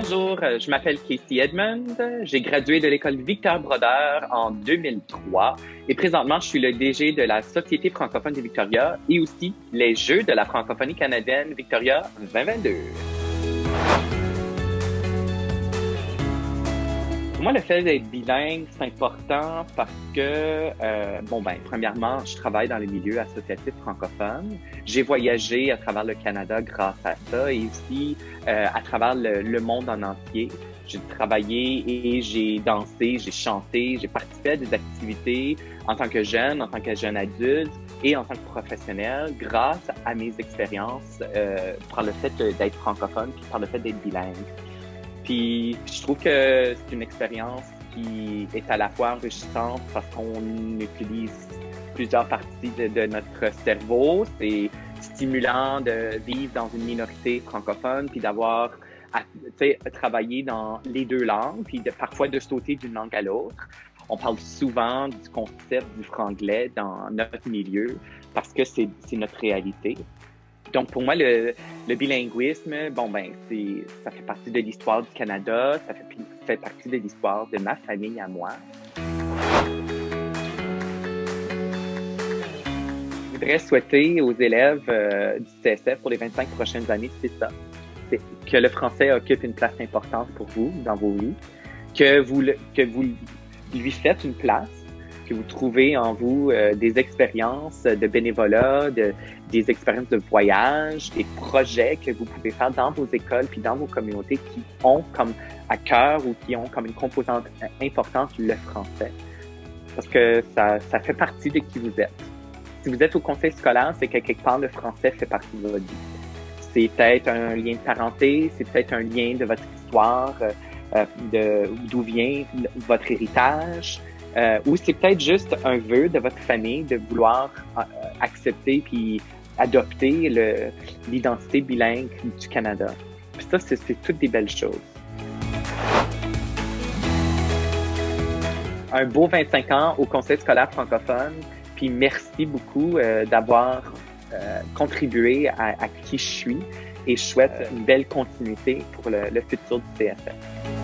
Bonjour, je m'appelle Casey Edmond. J'ai gradué de l'école Victor Brodeur en 2003 et présentement, je suis le DG de la Société francophone de Victoria et aussi les Jeux de la francophonie canadienne Victoria 2022. Pour moi, le fait d'être bilingue, c'est important parce que, premièrement, je travaille dans le milieu associatif francophone. J'ai voyagé à travers le Canada grâce à ça et aussi à travers le monde en entier. J'ai travaillé et j'ai dansé, j'ai chanté, j'ai participé à des activités en tant que jeune adulte et en tant que professionnel grâce à mes expériences par le fait d'être francophone puis par le fait d'être bilingue. Puis je trouve que c'est une expérience qui est à la fois enrichissante parce qu'on utilise plusieurs parties de notre cerveau. C'est stimulant de vivre dans une minorité francophone puis d'avoir travaillé dans les deux langues puis parfois de sauter d'une langue à l'autre. On parle souvent du concept du franglais dans notre milieu parce que c'est notre réalité. Donc, pour moi, le bilinguisme, ça fait partie de l'histoire du Canada, ça fait partie de l'histoire de ma famille à moi. Je voudrais souhaiter aux élèves du CSF pour les 25 prochaines années, c'est ça. C'est que le français occupe une place importante pour vous dans vos vies, que vous lui faites une place, que vous trouvez en vous des expériences de bénévolat, des expériences de voyage, des projets que vous pouvez faire dans vos écoles puis dans vos communautés qui ont comme à cœur ou qui ont comme une composante importante le français. Parce que ça fait partie de qui vous êtes. Si vous êtes au conseil scolaire, c'est que quelque part le français fait partie de votre vie. C'est peut-être un lien de parenté, c'est peut-être un lien de votre histoire, d'où vient votre héritage. Ou c'est peut-être juste un vœu de votre famille de vouloir accepter puis adopter l'identité bilingue du Canada. Puis ça, c'est toutes des belles choses. Un beau 25 ans au Conseil scolaire francophone, puis merci beaucoup d'avoir contribué à qui je suis et je souhaite une belle continuité pour le futur du CSF.